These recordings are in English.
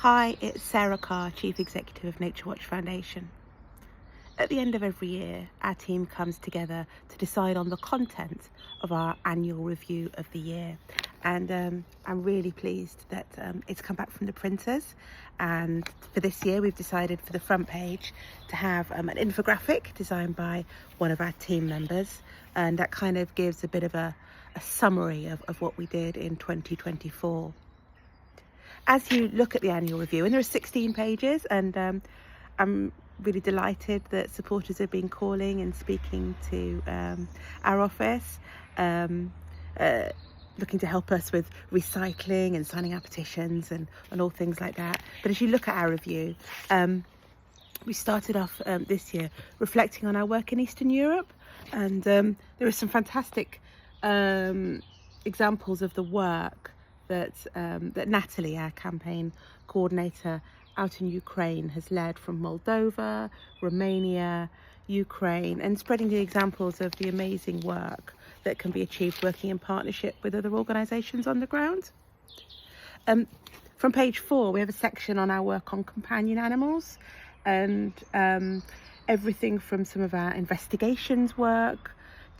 Hi, it's Sarah Carr, Chief Executive of Naturewatch Foundation. At the end of every year, our team comes together to decide on the content of our annual review of the year. And I'm really pleased that it's come back from the printers. And for this year, we've decided for the front page to have an infographic designed by one of our team members. And that kind of gives a bit of a summary of what we did in 2024. As you look at the annual review, and there are 16 pages, and I'm really delighted that supporters have been calling and speaking to our office, looking to help us with recycling and signing our petitions and all things like that. But as you look at our review, we started off this year reflecting on our work in Eastern Europe, and there are some fantastic examples of the work that Natalie, our campaign coordinator out in Ukraine, has led from Moldova, Romania, Ukraine, and spreading the examples of the amazing work that can be achieved working in partnership with other organisations on the ground. From page 4, we have a section on our work on companion animals, and everything from some of our investigations work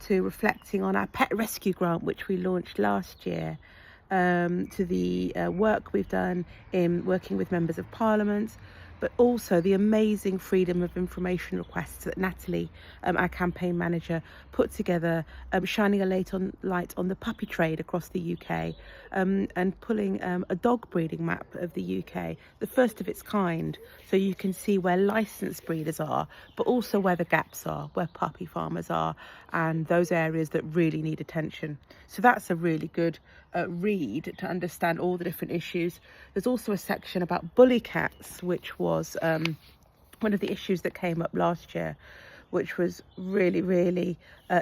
to reflecting on our pet rescue grant, which we launched last year, to the work we've done in working with members of Parliament, but also the amazing freedom of information requests that Natalie, our campaign manager, put together, shining a light on the puppy trade across the UK, and pulling a dog breeding map of the UK, the first of its kind, so you can see where licensed breeders are, but also where the gaps are, where puppy farmers are, and those areas that really need attention. So that's a really good read to understand all the different issues. There's also a section about Bullycats, which was one of the issues that came up last year, which was really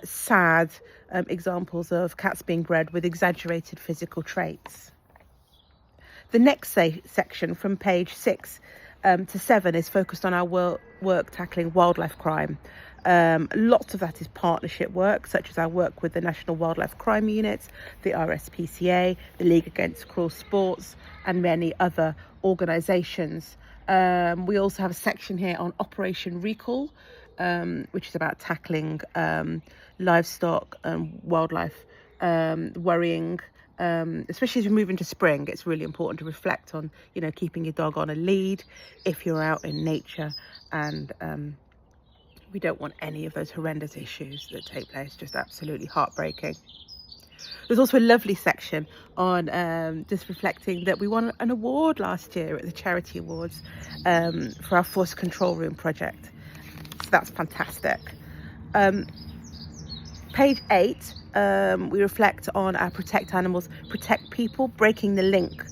sad examples of cats being bred with exaggerated physical traits. The next section from page 6 to 7 is focused on our work tackling wildlife crime. Lots of that is partnership work, such as our work with the National Wildlife Crime Unit, the RSPCA, the League Against Cruel Sports, and many other organisations. We also have a section here on Operation Recall, which is about tackling livestock and wildlife worrying. Especially as we move into spring, it's really important to reflect on, keeping your dog on a lead if you're out in nature, and we don't want any of those horrendous issues that take place, just absolutely heartbreaking. There's also a lovely section on just reflecting that we won an award last year at the Charity Awards for our Force Control Room project. So that's fantastic. Page 8, we reflect on our Protect Animals, Protect People, Breaking the Link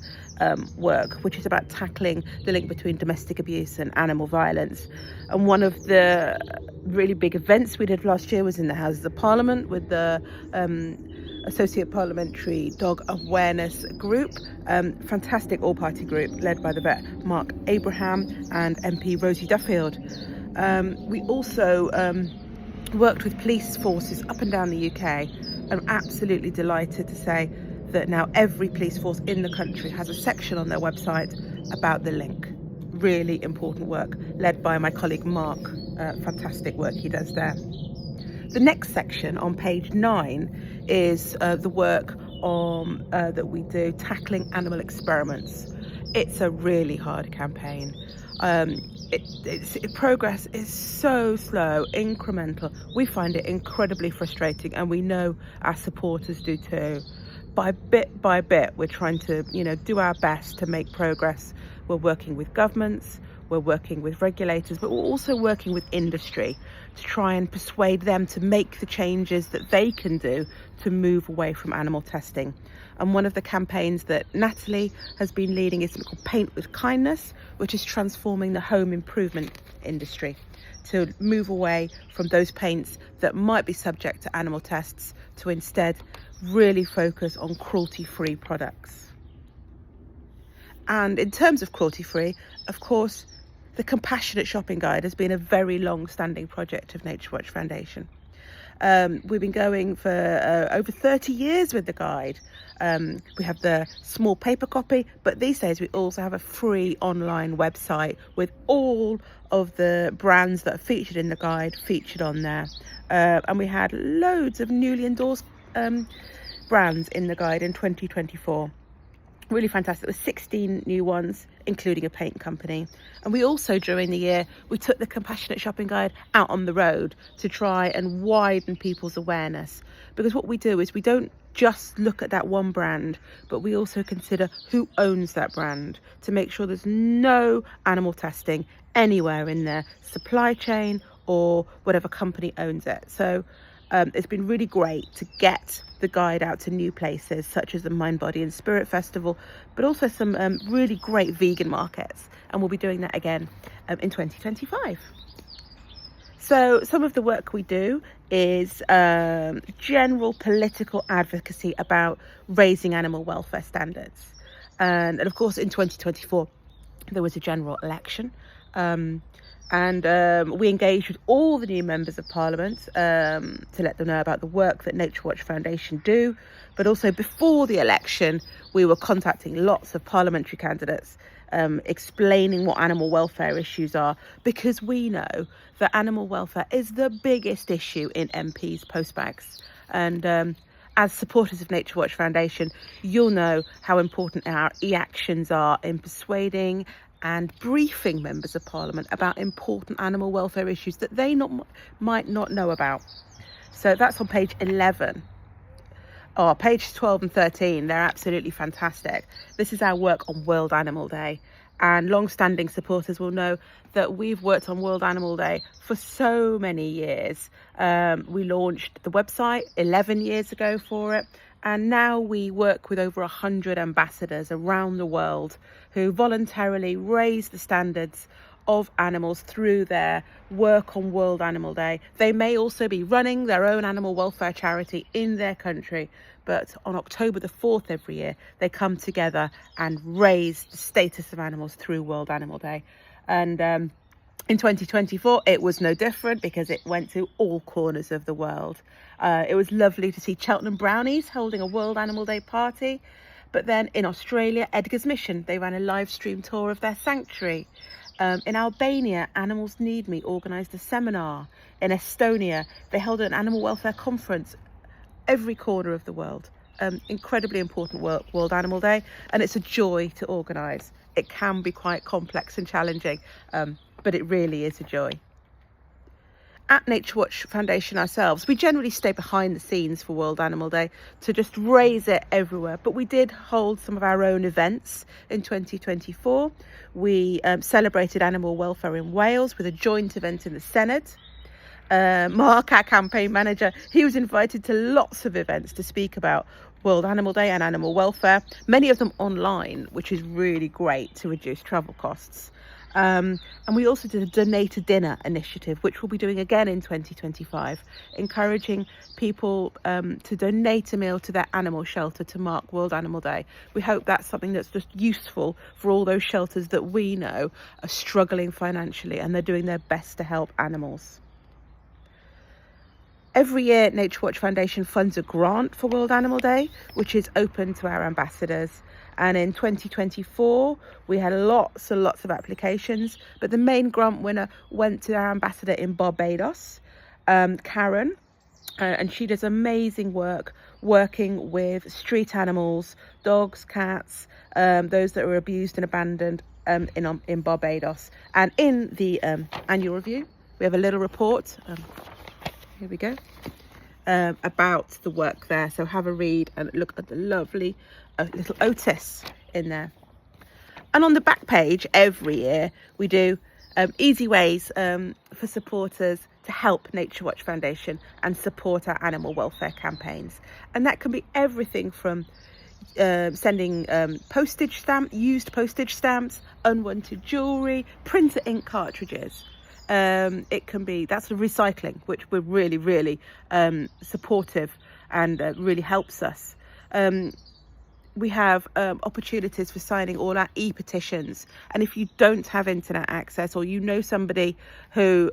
work, which is about tackling the link between domestic abuse and animal violence. And one of the really big events we did last year was in the Houses of Parliament with the Associate Parliamentary Dog Awareness Group, fantastic all-party group led by the vet Mark Abraham and MP Rosie Duffield. We also worked with police forces up and down the UK. I'm absolutely delighted to say that now every police force in the country has a section on their website about the link. Really important work led by my colleague Mark. Fantastic work he does there. The next section on page 9 is the work on that we do tackling animal experiments. It's a really hard campaign. Progress is so slow, incremental. We find it incredibly frustrating, and we know our supporters do too. By bit, we're trying to, do our best to make progress. We're working with governments, we're working with regulators, but we're also working with industry to try and persuade them to make the changes that they can do to move away from animal testing. And one of the campaigns that Natalie has been leading is something called Paint with Kindness, which is transforming the home improvement industry to move away from those paints that might be subject to animal tests to instead really focus on cruelty-free products. And in terms of cruelty-free, of course, the Compassionate Shopping Guide has been a very long-standing project of Naturewatch Foundation. We've been going for over 30 years with the guide. We have the small paper copy, but these days we also have a free online website with all of the brands that are featured in the guide featured on there. And we had loads of newly endorsed brands in the guide in 2024. Really fantastic. There were 16 new ones, including a paint company. And we also, during the year, we took the Compassionate Shopping Guide out on the road to try and widen people's awareness. Because what we do is we don't just look at that one brand, but we also consider who owns that brand to make sure there's no animal testing anywhere in their supply chain or whatever company owns it. So it's been really great to get the guide out to new places such as the Mind, Body and Spirit Festival, but also some really great vegan markets, and we'll be doing that again in 2025. So some of the work we do is general political advocacy about raising animal welfare standards, and of course in 2024 there was a general election. And we engaged with all the new members of Parliament to let them know about the work that Naturewatch Foundation do. But also before the election, we were contacting lots of parliamentary candidates, explaining what animal welfare issues are, because we know that animal welfare is the biggest issue in MPs' postbags. And as supporters of Naturewatch Foundation, you'll know how important our e-actions are in persuading and briefing members of Parliament about important animal welfare issues that they might not know about. So that's on page 11. Oh, page 12 and 13, they're absolutely fantastic. This is our work on World Animal Day. And long-standing supporters will know that we've worked on World Animal Day for so many years. We launched the website 11 years ago for it. And now we work with over 100 ambassadors around the world who voluntarily raise the standards of animals through their work on World Animal Day. They may also be running their own animal welfare charity in their country, but on October the 4th every year, they come together and raise the status of animals through World Animal Day. And in 2024, it was no different because it went to all corners of the world. It was lovely to see Cheltenham Brownies holding a World Animal Day party. But then in Australia, Edgar's Mission, they ran a live stream tour of their sanctuary. In Albania, Animals Need Me organised a seminar. In Estonia, they held an animal welfare conference. Every corner of the world. Incredibly important World Animal Day, and it's a joy to organise. It can be quite complex and challenging, but it really is a joy. At Naturewatch Foundation ourselves, we generally stay behind the scenes for World Animal Day to just raise it everywhere. But we did hold some of our own events in 2024. We celebrated animal welfare in Wales with a joint event in the Senate. Mark, our campaign manager, he was invited to lots of events to speak about World Animal Day and animal welfare, many of them online, which is really great to reduce travel costs. And we also did a Donate a Dinner initiative, which we'll be doing again in 2025, encouraging people to donate a meal to their animal shelter to mark World Animal Day. We hope that's something that's just useful for all those shelters that we know are struggling financially and they're doing their best to help animals. Every year, Naturewatch Foundation funds a grant for World Animal Day, which is open to our ambassadors. And in 2024, we had lots and lots of applications, but the main grant winner went to our ambassador in Barbados, Carr, and she does amazing work working with street animals, dogs, cats, those that are abused and abandoned in Barbados. And in the annual review, we have a little report. Here we go. About the work there. So have a read and look at the lovely little Otis in there. And on the back page, every year, we do easy ways for supporters to help Naturewatch Foundation and support our animal welfare campaigns. And that can be everything from sending used postage stamps, unwanted jewellery, printer ink cartridges. It can be, that's the recycling, which we're really, really supportive and really helps us. We have opportunities for signing all our e-petitions. And if you don't have internet access or you know somebody who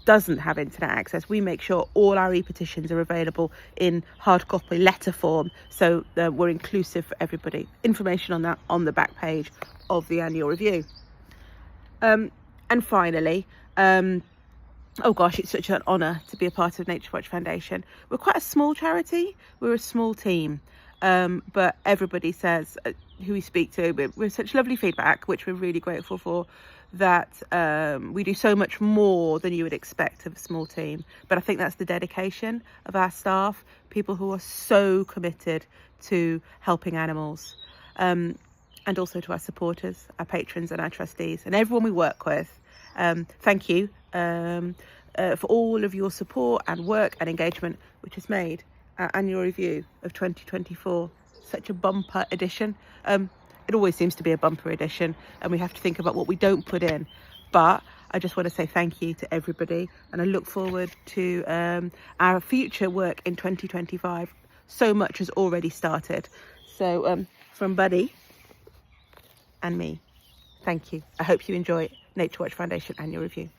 doesn't have internet access, we make sure all our e-petitions are available in hard copy letter form, so we're inclusive for everybody. Information on that on the back page of the annual review. And finally, oh gosh, it's such an honour to be a part of Naturewatch Foundation. We're quite a small charity, we're a small team, but everybody says, who we speak to, we're such lovely feedback, which we're really grateful for, that we do so much more than you would expect of a small team. But I think that's the dedication of our staff, people who are so committed to helping animals, and also to our supporters, our patrons and our trustees and everyone we work with. Thank you for all of your support and work and engagement, which has made our annual review of 2024 such a bumper edition. It always seems to be a bumper edition, and we have to think about what we don't put in. But I just want to say thank you to everybody, and I look forward to our future work in 2025. So much has already started. So from Buddy and me, thank you. I hope you enjoy Naturewatch Foundation Annual Review.